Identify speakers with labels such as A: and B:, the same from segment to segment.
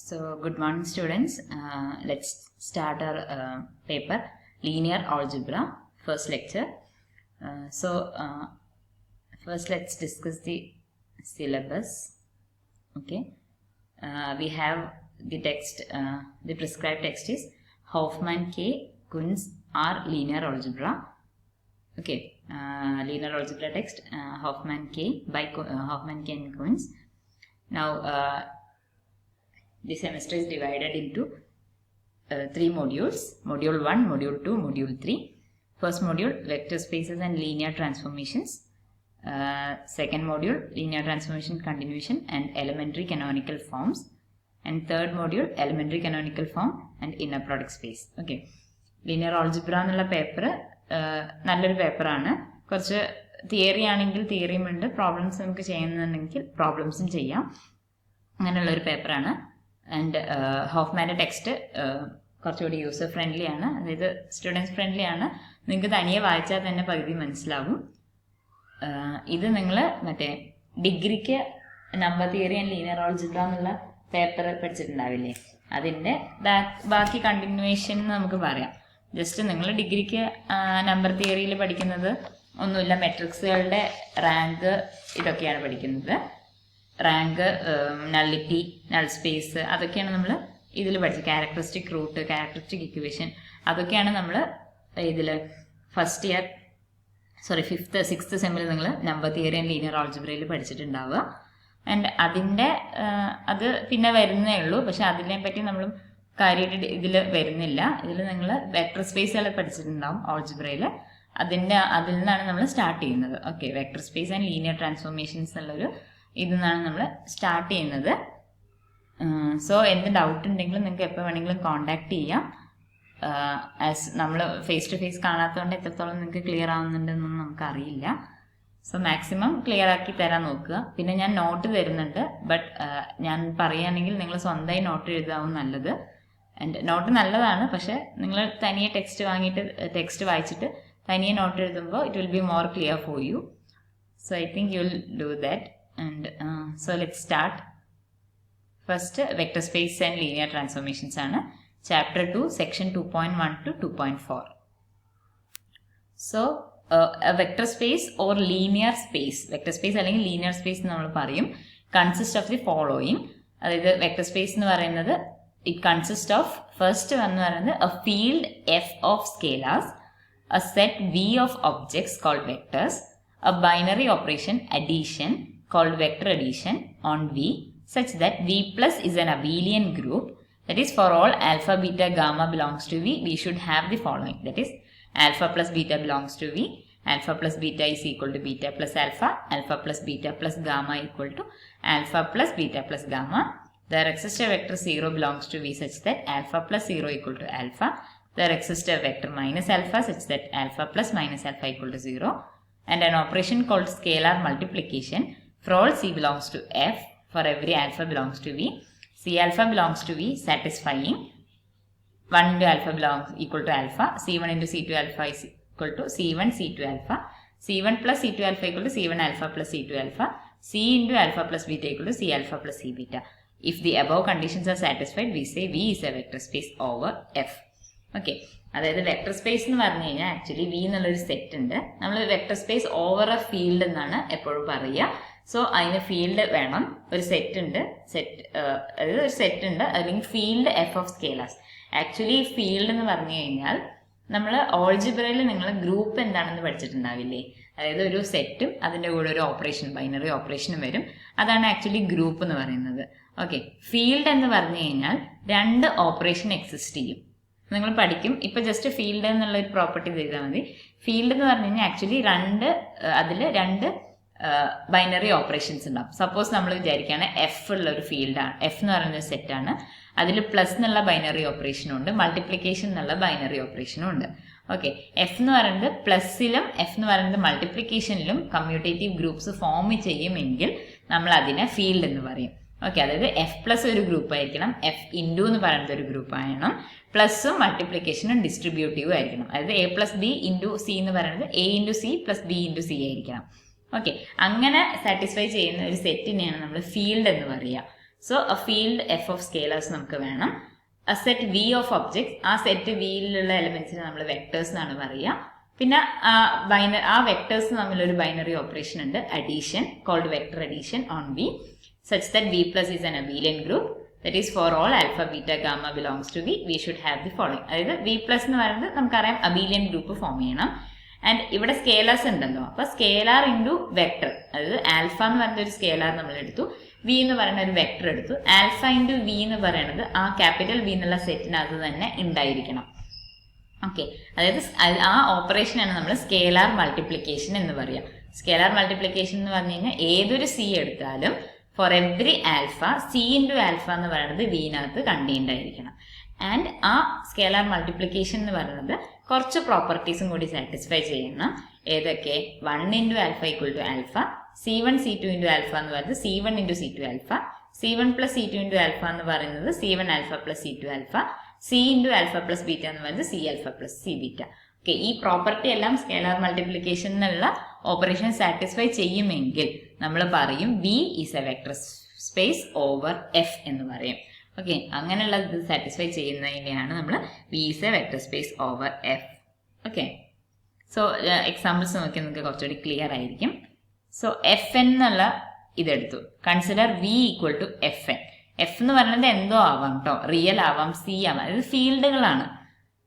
A: So, good morning, students. Let's start our paper, Linear Algebra, first lecture. First let's discuss the syllabus. Okay. We have the text, the prescribed text is Hoffman K. Kunz R. Linear Algebra. Okay. Linear Algebra text, Hoffman K. by Hoffman K. and Kunz. Now, the semester is divided into 3 modules, module 1, module 2, module 3. First module, vector spaces and linear transformations. Second module, linear transformation continuation and elementary canonical forms. And third module, elementary canonical form and inner product space. Okay. Linear algebra എന്നുള്ള paper നല്ലൊരു പേപ്പറാണ്. കുറച്ച് theory ആണെങ്കിൽ തിയറിയും ഉണ്ട്, problems നമുക്ക് ചെയ്യുന്നുണ്ടെങ്കിൽ പ്രോബ്ലംസും ചെയ്യാം. അങ്ങനെയുള്ളൊരു പേപ്പറാണ്. ആൻഡ് ഹോഫ്മാൻ്റെ ടെക്സ്റ്റ് കുറച്ചുകൂടി യൂസർ ഫ്രണ്ട്ലി ആണ്, അതായത് സ്റ്റുഡൻസ് ഫ്രണ്ട്ലി ആണ്. നിങ്ങൾക്ക് തനിയെ വായിച്ചാൽ തന്നെ പകുതി മനസ്സിലാവും. ഇത് നിങ്ങൾ മറ്റേ ഡിഗ്രിക്ക് number theory and linear algebra എന്നുള്ള പേപ്പർ പഠിച്ചിട്ടുണ്ടാവില്ലേ, അതിൻ്റെ ബാക്കി കണ്ടിന്യൂവേഷൻ എന്ന് നമുക്ക് പറയാം. ജസ്റ്റ് നിങ്ങൾ ഡിഗ്രിക്ക് നമ്പർ തിയറിയിൽ പഠിക്കുന്നത് ഒന്നുമില്ല, മെട്രിക്സുകളുടെ റാങ്ക് ഇതൊക്കെയാണ് പഠിക്കുന്നത്. റാങ്ക്, നള്ളിറ്റി, നൾ സ്പേസ്, അതൊക്കെയാണ് നമ്മൾ ഇതിൽ പഠിച്ചത്. ക്യാരക്ടറിസ്റ്റിക് റൂട്ട്, ക്യാരക്ടറിസ്റ്റിക് ഇക്വേഷൻ, അതൊക്കെയാണ് നമ്മൾ ഇതിൽ ഫസ്റ്റ് ഇയർ സിക്സ്ത് സെമ്മിൽ നിങ്ങൾ നമ്പർ തിയറി ആൻഡ് ലീനിയർ ആൾജിബ്രയിൽ പഠിച്ചിട്ടുണ്ടാവുക. ആൻഡ് അതിൻ്റെ അത് പിന്നെ വരുന്നേ ഉള്ളൂ, പക്ഷെ അതിനെ പറ്റി നമ്മൾ കാര്യമായിട്ട് ഇതിൽ വരുന്നില്ല. ഇതിൽ നിങ്ങൾ വെക്ടർ സ്പേസുകൾ പഠിച്ചിട്ടുണ്ടാവും ആൾജിബ്രയിൽ, അതിൽ നിന്നാണ് നമ്മൾ സ്റ്റാർട്ട് ചെയ്യുന്നത്. Okay, vector space and linear transformations എന്നുള്ളൊരു ഇതിൽ നിന്നാണ് നമ്മൾ സ്റ്റാർട്ട് ചെയ്യുന്നത്. സോ എന്ത് ഡൗട്ട് ഉണ്ടെങ്കിലും നിങ്ങൾക്ക് എപ്പോൾ വേണമെങ്കിലും കോൺടാക്ട് ചെയ്യാം. ആസ് നമ്മൾ ഫേസ് ടു ഫേസ് കാണാത്തതുകൊണ്ട് എത്രത്തോളം നിങ്ങൾക്ക് ക്ലിയർ ആവുന്നുണ്ടെന്നൊന്നും നമുക്കറിയില്ല. സോ മാക്സിമം ക്ലിയർ ആക്കി തരാൻ നോക്കുക. പിന്നെ ഞാൻ നോട്ട് തരുന്നുണ്ട്, ബട്ട് ഞാൻ പറയുകയാണെങ്കിൽ നിങ്ങൾ സ്വന്തമായി നോട്ട് എഴുതാവും നല്ലത്. ആൻഡ് നോട്ട് നല്ലതാണ്, പക്ഷെ നിങ്ങൾ തനിയെ ടെക്സ്റ്റ് വായിച്ചിട്ട് തനിയെ നോട്ട് എഴുതുമ്പോൾ it will be more clear for you. So I think you will do that. And so let's start. First, vector space and linear transformations ആണ് chapter 2 section 2.1 to 2.4. So a vector space or linear space, vector space അല്ലെങ്കിൽ linear space എന്ന് നമ്മൾ പറയും, consist of the following. അതായത് vector space എന്ന് പറയുന്നത് it consist of, first എന്ന് പറയുന്നത് a field f of scalars, a set v of objects called vectors, a binary operation addition called vector addition on V, such that V plus is an abelian group. That is, for all alpha, beta, gamma belongs to V, we should have the following. That is, alpha plus beta belongs to V, alpha plus beta is equal to beta plus alpha, alpha plus beta plus gamma equal to alpha plus beta plus gamma. There exists a vector 0 belongs to V such that alpha plus 0 equal to alpha. There exists a vector minus alpha such that alpha plus minus alpha equal to 0. And an operation called scalar multiplication. For all C belongs to F, for every alpha belongs to V, C alpha belongs to V satisfying 1 into alpha belongs equal to alpha, C1 into C2 alpha is equal to C1 C2 alpha, C1 plus C2 alpha equal to C1 alpha plus C2 alpha, C into alpha plus beta equal to C alpha plus C beta. If the above conditions are satisfied, we say V is a vector space over F. Okay, അതായത് vector space എന്ന് പറഞ്ഞു കഴിഞ്ഞാൽ actually we എന്നുള്ളൊരു set ഉണ്ട്. നമ്മൾ vector space over A field എന്നാണ് എപ്പോഴും പറയുക. സോ അതിന് ഫീൽഡ് വേണം, ഒരു സെറ്റ് ഉണ്ട്, അതായത് ഒരു സെറ്റ് ഉണ്ട്, അല്ലെങ്കിൽ field F of scalars. Actually field എന്ന് പറഞ്ഞു കഴിഞ്ഞാൽ നമ്മൾ ഓൾജിബ്രയിൽ നിങ്ങൾ ഗ്രൂപ്പ് എന്താണെന്ന് പഠിച്ചിട്ടുണ്ടാവില്ലേ, അതായത് ഒരു സെറ്റും അതിൻ്റെ കൂടെ ഒരു ഓപ്പറേഷൻ, ബൈനറി ഓപ്പറേഷനും വരും, അതാണ് ആക്ച്വലി ഗ്രൂപ്പ് എന്ന് പറയുന്നത്. ഓക്കെ, ഫീൽഡ് എന്ന് പറഞ്ഞു കഴിഞ്ഞാൽ 2 ഓപ്പറേഷൻ എക്സിസ്റ്റ് ചെയ്യും. നിങ്ങൾ പഠിക്കും, ഇപ്പം ജസ്റ്റ് ഫീൽഡ് എന്നുള്ള ഒരു പ്രോപ്പർട്ടി ചെയ്താൽ മതി. ഫീൽഡ് എന്ന് പറഞ്ഞു കഴിഞ്ഞാൽ ആക്ച്വലി അതിൽ രണ്ട് ബൈനറി ഓപ്പറേഷൻസ് ഉണ്ടാവും. സപ്പോസ് നമ്മൾ വിചാരിക്കുകയാണ് എഫ് ഉള്ള ഒരു ഫീൽഡാണ്, എഫ് എന്ന് പറയുന്ന സെറ്റാണ്, അതിൽ പ്ലസ് എന്നുള്ള ബൈനറി ഓപ്പറേഷനും ഉണ്ട്, മൾട്ടിപ്ലിക്കേഷൻ എന്നുള്ള ബൈനറി ഓപ്പറേഷനും ഉണ്ട്. ഓക്കെ, എഫ് എന്ന് പറയുന്നത് പ്ലസ്സിലും എഫ് എന്ന് പറയുന്നത് മൾട്ടിപ്ലിക്കേഷനിലും കമ്മ്യൂട്ടേറ്റീവ് ഗ്രൂപ്പ്സ് ഫോം ചെയ്യുമെങ്കിൽ നമ്മൾ അതിനെ ഫീൽഡ് എന്ന് പറയും. ഓക്കെ, അതായത് എഫ് പ്ലസ് ഒരു ഗ്രൂപ്പ് ആയിരിക്കണം, എഫ് ഇൻറ്റു എന്ന് പറയുന്നത് ഒരു ഗ്രൂപ്പ് ആയിരിക്കണം, പ്ലസും മൾട്ടിപ്ലിക്കേഷനും ഡിസ്ട്രിബ്യൂട്ടീവും ആയിരിക്കണം. അതായത് a plus b into c എന്ന് പറയുന്നത് a into c plus b into c ആയിരിക്കണം. ഓക്കെ, അങ്ങനെ സാറ്റിസ്ഫൈ ചെയ്യുന്ന ഒരു സെറ്റിനെയാണ് നമ്മൾ ഫീൽഡ് എന്ന് പറയുക. So a field F of scalars നമുക്ക് വേണം. a set V of objects, ആ സെറ്റ് വിയിലുള്ള എലിമെന്റ്സിനെ നമ്മൾ വെക്ടേഴ്സ് എന്നാണ് പറയുക. പിന്നെ ആ വെക്ടേഴ്സ് തമ്മിലൊരു ബൈനറി ഓപ്പറേഷൻ ഉണ്ട്, addition, called vector addition on V, such that V plus is an abelian group. That is, for all alpha, beta, gamma belongs to V, we should have the following. അതായത് V plus എന്ന് പറയുന്നത് നമുക്കറിയാം Abelian group form ചെയ്യണം. And ഇവിടെ സ്കേലേഴ്സ് ഉണ്ടല്ലോ, അപ്പൊ scalar into vector, അതായത് alpha എന്ന് പറയുന്ന ഒരു സ്കേലാർ നമ്മൾ എടുത്തു, വി എന്ന് പറയുന്ന ഒരു വെക്ടർ എടുത്തു. ആൽഫ ഇൻറ്റു വി എന്ന് പറയുന്നത് ആ ക്യാപിറ്റൽ വി എന്നുള്ള സെറ്റിനകത്ത് തന്നെ ഉണ്ടായിരിക്കണം. ഓക്കെ, അതായത് ആ ഓപ്പറേഷനാണ് നമ്മൾ സ്കേലാർ മൾട്ടിപ്ലിക്കേഷൻ എന്ന് പറയുക. സ്കേലാർ മൾട്ടിപ്ലിക്കേഷൻ എന്ന് പറഞ്ഞു കഴിഞ്ഞാൽ ഏതൊരു സി എടുത്താലും for every alpha C into alpha എന്ന് പറയുന്നത് വിനകത്ത് കണ്ടെയ്ൻഡ് ആയിരിക്കണം. ആൻഡ് ആ സ്കേലാർ മൾട്ടിപ്ലിക്കേഷൻ എന്ന് പറയുന്നത് കുറച്ച് പ്രോപ്പർട്ടീസും കൂടി സാറ്റിസ്ഫൈ ചെയ്യണം. ഏതൊക്കെ? 1 into alpha equal to alpha, C1 C2 into alpha എന്ന് പറയുന്നത് C1 into C2 alpha, C1 plus C2 into alpha എന്ന് പറയുന്നത് C1 alpha plus C2 alpha, C into alpha plus beta എന്ന് പറയുന്നത് C alpha plus C beta. Okay, ഈ property എല്ലാം scalar മൾട്ടിപ്ലിക്കേഷനുള്ള operation satisfy ചെയ്യുമെങ്കിൽ നമ്മൾ പറയും V is a vector space over F എന്ന് പറയും. ഓക്കെ, അങ്ങനെയുള്ള ഇത് സാറ്റിസ്ഫൈ ചെയ്യുന്നതിനെയാണ് നമ്മൾ V is a vector space over F. Okay, so examples നോക്കി നിങ്ങൾക്ക് കുറച്ചുകൂടി ക്ലിയർ ആയിരിക്കും. സോ എഫ് എൻ എന്നുള്ള ഇതെടുത്തു, consider V equal to F N. F എന്ന് പറയുന്നത് എന്തോ ആവാം കേട്ടോ, റിയൽ ആവാം, സി ആവാം, അതായത് ഫീൽഡുകളാണ്.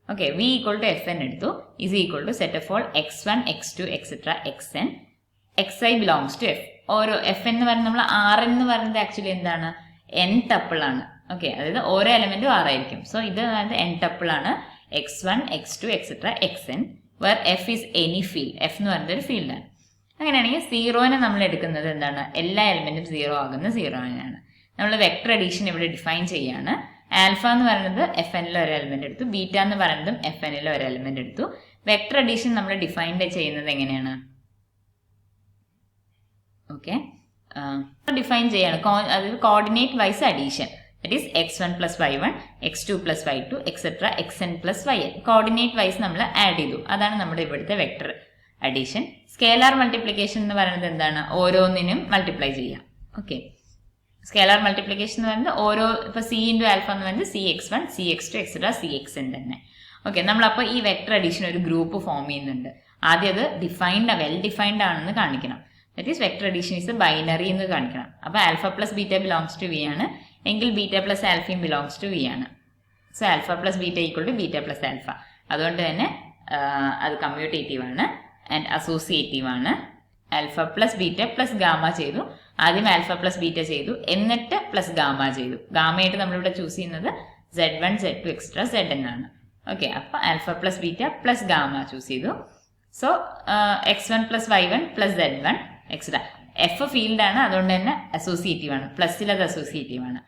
A: Okay, V equal to F N എടുത്തു, is equal to set of all x1 x2 etcetera xn xi belongs to F. ഓരോ എഫ് എന്ന് പറയുന്നത് നമ്മൾ ആർ എന്ന് പറയുന്നത് ആക്ച്വലി എന്താണ്, എൻ ടപ്പിൾ ആണ്. ഓക്കെ, അതായത് ഓരോ എലമെന്റും ആറായിരിക്കും. സോ ഇത് എൻ ടപ്പിൾ ആണ്, x1 x2 etcetera xn, where F is any field. F എന്ന് പറയുന്നത് ഒരു ഫീൽഡാണ്. അങ്ങനെയാണെങ്കിൽ സീറോനെ നമ്മൾ എടുക്കുന്നത് എന്താണ്, എല്ലാ എലിമെന്റും സീറോ ആകുന്ന സീറോനാണ്. നമ്മൾ വെക്ടർ അഡീഷൻ ഇവിടെ ഡിഫൈൻ ചെയ്യാണ്. ആൽഫ എന്ന് പറയുന്നത് എഫ് എന്നിലെ ഒരു എലിമെന്റ് എടുത്തു, ബീറ്റ എന്ന് പറയുന്നതും എഫ് എന്നിലെ ഒരു എലിമെന്റ് എടുത്തു. വെക്ടർ അഡീഷൻ നമ്മൾ ഡിഫൈൻ ചെയ്യുന്നത് എങ്ങനെയാണ്? ഓക്കെ, ഡിഫൈൻ ചെയ്യാണ്, അതായത് coordinate wise addition. That is x1 plus y1 x2 plus y2 etcetera xn plus yn. Coordinate wise നമ്മൾ ആഡ് ചെയ്തു, അതാണ് നമ്മുടെ ഇവിടുത്തെ വെക്ടർ അഡീഷൻ. സ്കേലാർ മൾട്ടിപ്ലിക്കേഷൻ എന്ന് പറയുന്നത് എന്താണ്, ഓരോന്നിനും മൾട്ടിപ്ലൈ ചെയ്യാം. ഓക്കെ, സ്കേലാർ മൾട്ടിപ്ലിക്കേഷൻ എന്ന് പറയുന്നത് ഓരോ, ഇപ്പൊ സി ഇൻറ്റു ആൽഫ എന്ന് പറയുന്നത് CX1 CX2 എക്സെട്ര CXn തന്നെ. ഓക്കെ, നമ്മളപ്പോൾ ഈ വെക്ടർ അഡീഷൻ ഒരു ഗ്രൂപ്പ് ഫോം ചെയ്യുന്നുണ്ട്. ആദ്യം അത് വെൽ ഡിഫൈൻഡ് ആണെന്ന് കാണിക്കണം. That is vector addition is binary എന്ന് കാണിക്കണം. അപ്പോൾ alpha plus beta belongs to V ആണ്, എങ്കിൽ ബീറ്റ പ്ലസ് ആൽഫയും ബിലോങ്സ് ടു വി ആണ്. So alpha plus beta equal to beta plus alpha. അതുകൊണ്ട് തന്നെ അത് കമ്മ്യൂട്ടേറ്റീവ് ആണ് ആൻഡ് അസോസിയേറ്റീവ് ആണ്. Alpha plus beta plus gamma ചെയ്തു, ആദ്യം ആൽഫ പ്ലസ് ബീറ്റ ചെയ്തു, എന്നിട്ട് പ്ലസ് ഗാമ ചെയ്തു. ഗാമയായിട്ട് നമ്മളിവിടെ ചൂസ് ചെയ്യുന്നത് Z1 Z2 എക്സെട്ര Zn ആണ്. ഓക്കെ, അപ്പോൾ alpha plus beta plus gamma choose ചെയ്തു. So x1 plus y1 plus Z1 etcetera. F field ആണ്, അതുകൊണ്ട് തന്നെ അസോസിയേറ്റീവ് ആണ്, പ്ലസ്സിൽ അത് അസോസിയേറ്റീവ് ആണ്.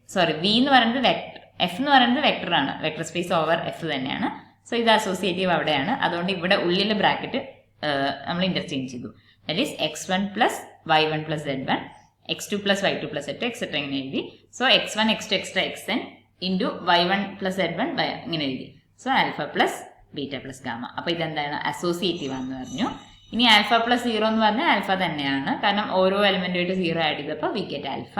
A: സോറി, വി എന്ന് പറയുന്നത് വെക്ടർ, എഫ് എന്ന് പറയുന്നത് വെക്ടർ ആണ്, വെക്ടർ സ്പേസ് ഓവർ എഫ് തന്നെയാണ്. സോ ഇത് അസോസിയേറ്റീവ് അവിടെയാണ്, അതുകൊണ്ട് ഇവിടെ ഉള്ളിൽ ബ്രാക്കറ്റ് നമ്മൾ ഇന്റർചേഞ്ച് ചെയ്തു. That is x1 plus y1 plus Z1 x2 plus y2 plus Z2 etcetera ഇങ്ങനെ എഴുതി. So x1 x2 etcetera xn into y1 plus Z1 ഇങ്ങനെ എഴുതി. So alpha plus beta plus gamma. അപ്പോൾ ഇതെന്താണ്, അസോസിയേറ്റീവ് ആണെന്ന് പറഞ്ഞു. ഇനി ആൽഫ പ്ലസ് സീറോ എന്ന് പറഞ്ഞാൽ ആൽഫ തന്നെയാണ്, കാരണം ഓരോ എലിമെന്റുമായിട്ട് സീറോ ആഡ് ചെയ്തപ്പോൾ we get alpha.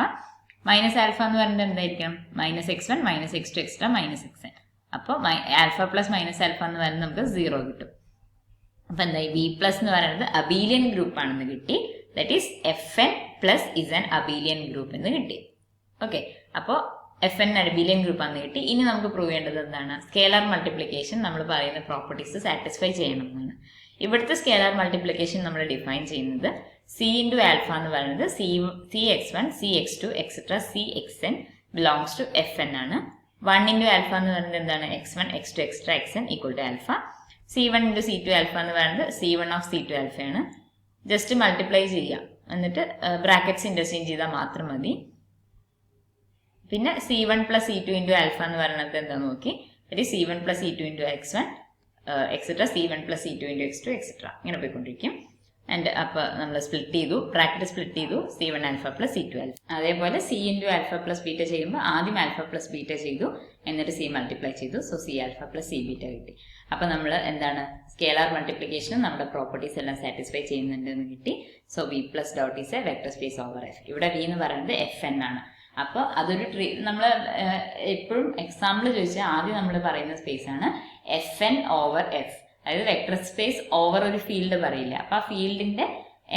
A: Minus alpha എന്ന് പറയുന്നത് എന്തായിരിക്കും, minus x1 minus x2 etcetera minus xn. അപ്പോൾ ആൽഫ പ്ലസ് മൈനസ് ആൽഫ എന്ന് പറയുന്നത് നമുക്ക് സീറോ കിട്ടും. അപ്പൊ എന്തായി, വി പ്ലസ് എന്ന് പറയുന്നത് അബീലിയൻ ഗ്രൂപ്പ് ആണെന്ന് കിട്ടി. That is F N plus is an Abelian group എന്ന് കിട്ടി. ഓക്കെ, അപ്പോൾ എഫ് എൻ അബീലിയൻ ഗ്രൂപ്പ് ആണെന്ന് കിട്ടി. ഇനി നമുക്ക് പ്രൂവ് ചെയ്യേണ്ടത് എന്താണ്, സ്കേലാർ മൾട്ടിപ്ലിക്കേഷൻ നമ്മൾ പറയുന്ന പ്രോപ്പർട്ടീസ് സാറ്റിസ്ഫൈ ചെയ്യണം എന്നാണ്. ഇവിടുത്തെ സ്കേലാർ മൾട്ടിപ്ലിക്കേഷൻ നമ്മൾ ഡിഫൈൻ ചെയ്യുന്നത് സി ഇൻറ്റു ആൽഫ എന്ന് പറയുന്നത് CX1 CX2 etcetera CXn belongs to F n ആണ്. 1 ഇൻറ്റു ആൽഫ എന്ന് പറയുന്നത് എന്താണ്, x1 x2 etcetera xn equal to alpha. C1 into C2 alpha എന്ന് പറയുന്നത് C1 of C2 ആൽഫയാണ്. Just multiply ചെയ്യാം, എന്നിട്ട് ബ്രാക്കറ്റ്സ് ഇന്റർചേഞ്ച് ചെയ്താൽ മാത്രം മതി. പിന്നെ C1 plus C2 into alpha എന്ന് പറയുന്നത് എന്താ നോക്കി, C1 plus C2 into x1 etcetera C1 plus C2 into x2 etcetera ഇങ്ങനെ പോയിക്കൊണ്ടിരിക്കും. ആൻഡ് അപ്പോൾ നമ്മൾ സ്പ്ലിറ്റ് ചെയ്തു, ബ്രാക്കറ്റ് സ്പ്ലിറ്റ് ചെയ്തു, C1 alpha plus C2 alpha. അതേപോലെ C into alpha plus beta ചെയ്യുമ്പോൾ ആദ്യം ആൽഫ പ്ലസ് ബീറ്റ ചെയ്തു, എന്നിട്ട് C മൾട്ടിപ്ലൈ ചെയ്തു. So C alpha plus C beta കിട്ടി. അപ്പോൾ നമ്മൾ എന്താണ്, സ്കേലാർ മൾട്ടിപ്ലിക്കേഷനും നമ്മുടെ പ്രോപ്പർട്ടീസ് എല്ലാം സാറ്റിസ്ഫൈ ചെയ്യുന്നുണ്ട് എന്ന് കിട്ടി. So we plus dot is a vector space over F. ഇവിടെ വി എന്ന് പറയുന്നത് എഫ് എൻ ആണ്. അപ്പോൾ അതൊരു നമ്മൾ എപ്പോഴും എക്സാമ്പിൾ ചോദിച്ചാൽ ആദ്യം നമ്മൾ പറയുന്ന സ്പേസ് ആണ് FN over F. അതായത് വെക്ടർ സ്പേസ് ഓവർ ഒരു ഫീൽഡ് പറയില്ല. അപ്പൊ ആ ഫീൽഡിന്റെ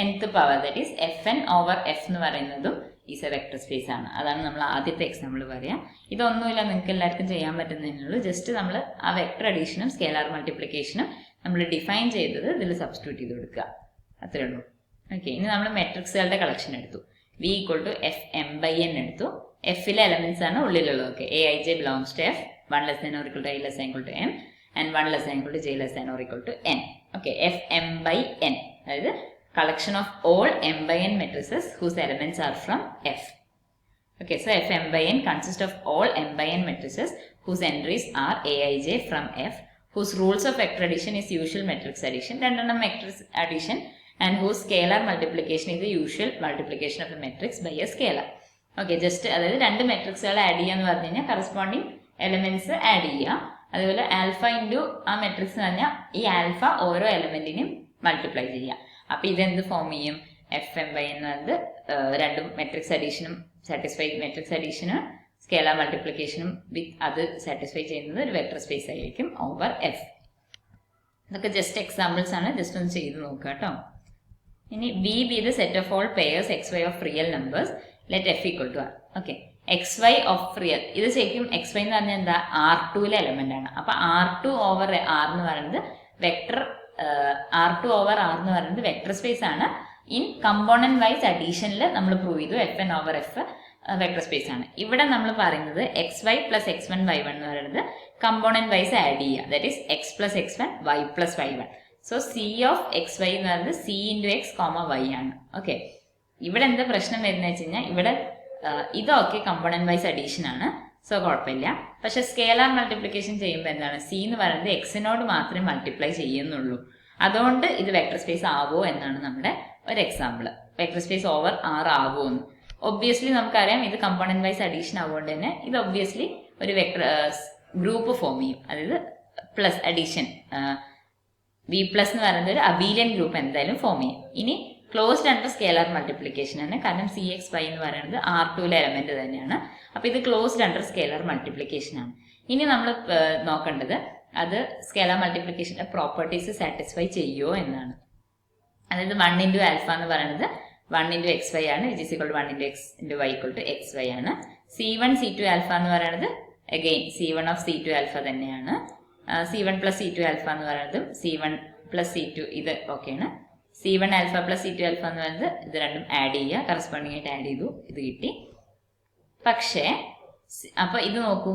A: nth power that is FN over F എന്ന് പറയുന്നതും ഈസ് എ വെക്ടർ സ്പേസ് ആണ്. അതാണ് നമ്മൾ ആദ്യത്തെ എക്സാമ്പിൾ പറയാം. ഇതൊന്നുമില്ല, നിങ്ങൾക്ക് എല്ലാവർക്കും ചെയ്യാൻ പറ്റുന്നതിനുള്ളൂ. ജസ്റ്റ് നമ്മൾ ആ വെക്ടർ അഡീഷനും സ്കേലാർ മൾട്ടിപ്ലിക്കേഷനും നമ്മൾ ഡിഫൈൻ ചെയ്തത് ഇതിൽ സബ്സ്റ്റിറ്റ്യൂട്ട് ചെയ്ത് കൊടുക്കുക, അത്രേ ഉള്ളൂ. ഓക്കെ, ഇനി നമ്മൾ മെട്രിക്സുകളുടെ കളക്ഷൻ എടുത്തു. V = Fm/n എടുത്തു. എഫിലെ എലമെന്റ്സ് ആണ് ഉള്ളിലുള്ളത്. Okay, Aij belongs to F, 1 less than or equal to I less than equal to M and 1 less than equal to J less than or equal to N. Okay, Fm/n അതായത് collection of all m/n matrices whose elements are from F. Okay, so Fm/n consists of all m/n matrices whose entries are Aij from F, whose rules of vector addition is usual matrix addition, രണ്ടെണ്ണം matrix addition, and whose scalar multiplication is the usual multiplication of a matrix by a scalar. Okay, just അതായത് രണ്ട് മെട്രിക്സുകൾ add ചെയ്യുക എന്ന് പറഞ്ഞു കഴിഞ്ഞാൽ corresponding elements add ചെയ്യുക. അതുപോലെ ആൽഫ ഇൻറ്റു ആ മെട്രിക്സ് എന്ന് പറഞ്ഞാൽ ഈ ആൽഫ ഓരോ എലമെന്റിനും മൾട്ടിപ്ലൈ ചെയ്യുക. അപ്പൊ ഇതെന്ത് ഫോം ചെയ്യും? Fm/n എന്നത് രണ്ടും മെട്രിക്സ് അഡീഷനും സാറ്റിസ്ഫൈ മെട്രിക്സ് അഡീഷനും സ്കേലാർ മൾട്ടിപ്ലിക്കേഷനും വിത്ത് അത് സാറ്റിസ്ഫൈ ചെയ്യുന്നത് ഒരു വെക്ടർ സ്പേസ് ആയിരിക്കും ഓവർ F. ഇതൊക്കെ ജസ്റ്റ് എക്സാമ്പിൾസ് ആണ്, ജസ്റ്റ് ഒന്ന് ചെയ്ത് നോക്കുക കേട്ടോ. ഇനി V be the set of all pairs xy of real numbers, let F equal to R. Okay, xy of real, ഇത് ശരിക്കും xy എന്ന് പറഞ്ഞാൽ എന്താ, R2ലെ എലമെന്റ് ആണ്. അപ്പൊ R2 over R എന്ന് പറയുന്നത് വെക്ടർ R2 over R എന്ന് പറയുന്നത് വെക്ടർ സ്പേസ് ആണ്. ഇൻ കമ്പോണന്റ് വൈസ് അഡീഷനിൽ നമ്മൾ പ്രൂവ് ചെയ്തു FN over F vector space ആണ്. ഇവിടെ നമ്മൾ പറയുന്നത് xy plus x1 y1 എന്ന് പറയുന്നത് കമ്പോണന്റ് വൈസ് ആഡ് ചെയ്യുക, that is x plus x1 y plus y1. So C of xy എന്ന് പറയുന്നത് C into x, y ആണ്. ഓക്കെ, ഇവിടെ എന്താ പ്രശ്നം വരുന്നത് വെച്ച് കഴിഞ്ഞാൽ ഇവിടെ ഇതൊക്കെ കമ്പോണന്റ് വൈസ് അഡീഷൻ ആണ്, സോ കുഴപ്പമില്ല. പക്ഷെ സ്കേലാർ മൾട്ടിപ്ലിക്കേഷൻ ചെയ്യുമ്പോൾ എന്താണ്, സി എന്ന് പറയുന്നത് എക്സിനോട് മാത്രമേ മൾട്ടിപ്ലൈ ചെയ്യുന്നുള്ളൂ. അതുകൊണ്ട് ഇത് വെക്ടർ സ്പേസ് ആവുമോ എന്നാണ് നമ്മുടെ ഒരു example. Vector space over R ആവുമോ എന്ന്. ഒബ്വിയസ്ലി നമുക്കറിയാം ഇത് കമ്പോണന്റ് വൈസ് അഡീഷൻ ആവുകൊണ്ട് തന്നെ ഇത് ഒബ്വിയസ്ലി ഒരു വെക്ടർ ഗ്രൂപ്പ് ഫോം ചെയ്യും. അതായത് പ്ലസ് അഡീഷൻ V പ്ലസ് എന്ന് പറയുന്നത് ഒരു അബീലിയൻ ഗ്രൂപ്പ് എന്തായാലും ഫോം ചെയ്യും. ഇനി ക്ലോസ്ഡ് അണ്ടർ സ്കേലാർ മൾട്ടിപ്ലിക്കേഷൻ ആണ്, കാരണം CXY എന്ന് പറയുന്നത് R2ലെ എലമെന്റ് തന്നെയാണ്. അപ്പൊ ഇത് ക്ലോസ്ഡ് അണ്ടർ സ്കേലാർ മൾട്ടിപ്ലിക്കേഷൻ ആണ്. ഇനി നമ്മൾ നോക്കേണ്ടത് അത് സ്കേലാർ മൾട്ടിപ്ലിക്കേഷന്റെ പ്രോപ്പർട്ടീസ് സാറ്റിസ്ഫൈ ചെയ്യുമോ എന്നാണ്. അതായത് 1 into ആൽഫ എന്ന് പറയുന്നത് 1 into xy ആണ്, which is equal to 1 into x into y equal to xy ആണ്. C1 C2 ആൽഫ എന്ന് പറയുന്നത് again C1 of C2 alpha തന്നെയാണ്. C1 plus C2 ആൽഫ എന്ന് പറയുന്നത് C1 plus C2 ഇത് ഓക്കെയാണ്. C1 alpha plus C2 alpha എന്ന് പറയുന്നത് ഇത് രണ്ടും ആഡ് ചെയ്യുക, കറസ്പോണ്ടിങ് ആയിട്ട് ആഡ് ചെയ്തു, ഇത് കിട്ടി. പക്ഷേ അപ്പൊ ഇത് നോക്കൂ,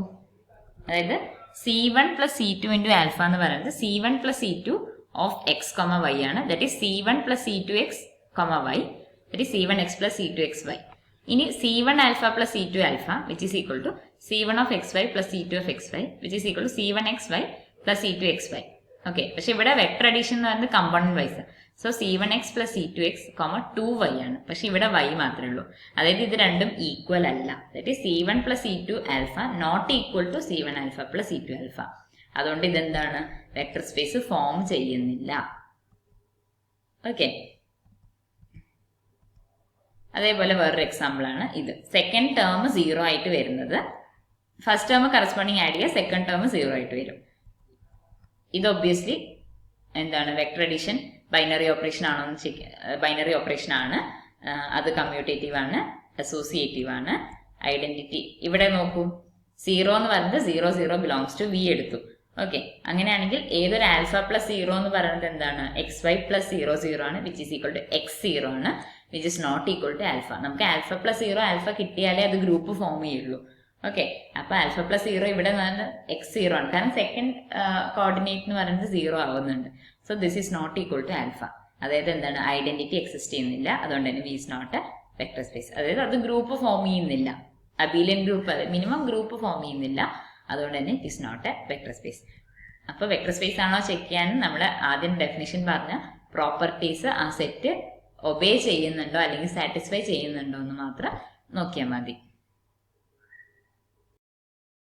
A: അതായത് C1 plus C2 into alpha എന്ന് പറയുന്നത് C1 plus C2 of x, y ആണ്. That is C1 plus C2x, y, that is C1x plus C2xy. ഇനി C1 alpha plus C2 alpha which is equal to C1 of xy plus C2 of xy which is equal to C1xy plus C2xy. Okay, പക്ഷെ ഇവിടെ vector addition എന്ന് പറയുന്നത് component vice. So C1x plus C2x, 2y ആണ്. പക്ഷെ ഇവിടെ y മാത്രമേ ഉള്ളൂ. അതായത് ഇത് രണ്ടും ഈക്വൽ അല്ല. That is C1 plus C2 alpha not equal to C1 alpha plus C2 alpha. അതുകൊണ്ട് ഇതെന്താണ്, വെക്ടർ സ്പേസ് ഫോം ചെയ്യുന്നില്ല. ഓക്കെ, അതേപോലെ വേറൊരു എക്സാമ്പിൾ ആണ് ഇത്. സെക്കൻഡ് ടേം 0 ആയിട്ട് വരുന്നത്, ഫസ്റ്റ് ടേം കറസ്പോണ്ടിങ് ആഡ് ചെയ്യുക, സെക്കൻഡ് ടേം 0 ആയിട്ട് വരും. ഇത് ഒബ്വിയസ്ലി എന്താണ്, വെക്ടർ അഡീഷൻ ബൈനറി ഓപ്പറേഷൻ ആണോ എന്ന് ബൈനറി ഓപ്പറേഷൻ ആണ്. അത് കമ്മ്യൂട്ടേറ്റീവ് ആണ്, അസോസിയേറ്റീവ് ആണ്. ഐഡന്റിറ്റി ഇവിടെ നോക്കൂ, 0 എന്ന് പറയുന്നത് 0 0 ബിലോങ്സ് ടു V എടുത്തു. ഓക്കെ, അങ്ങനെയാണെങ്കിൽ ഏതൊരു ആൽഫ പ്ലസ് 0 എന്ന് പറയുന്നത് എന്താണ്, xy പ്ലസ് 0 0 ആണ്, which is equal to x0 ആണ്, which is not equal to alpha. നമുക്ക് ആൽഫ പ്ലസ് 0 ആൽഫ കിട്ടിയാലേ അത് ഗ്രൂപ്പ് ഫോം ചെയ്യുള്ളൂ. ഓക്കെ, അപ്പൊ ആൽഫ പ്ലസ് 0 ഇവിടെ x0 ആണ്, കാരണം സെക്കൻഡ് കോർഡിനേറ്റ് എന്ന് പറയുന്നത് 0 ആവുന്നുണ്ട്. So this is not equal to alpha. അതായത് എന്താണ്, ഐഡന്റിറ്റി എക്സിസ്റ്റ് ചെയ്യുന്നില്ല. അതുകൊണ്ട് തന്നെ V is not a vector space. അതായത് അത് ഗ്രൂപ്പ് ഫോം ചെയ്യുന്നില്ല, abelian group minimum group form ചെയ്യുന്നില്ല. അതുകൊണ്ട് തന്നെ it is not a vector space. അപ്പൊ വെക്ടർ സ്പേസ് ആണോ ചെക്ക് ചെയ്യാൻ നമ്മൾ ആദ്യം ഡെഫിനിഷൻ പറഞ്ഞ പ്രോപ്പർട്ടീസ് ആ സെറ്റ് ഒബേ ചെയ്യുന്നുണ്ടോ അല്ലെങ്കിൽ സാറ്റിസ്ഫൈ ചെയ്യുന്നുണ്ടോ എന്ന് മാത്രം നോക്കിയാൽ മതി.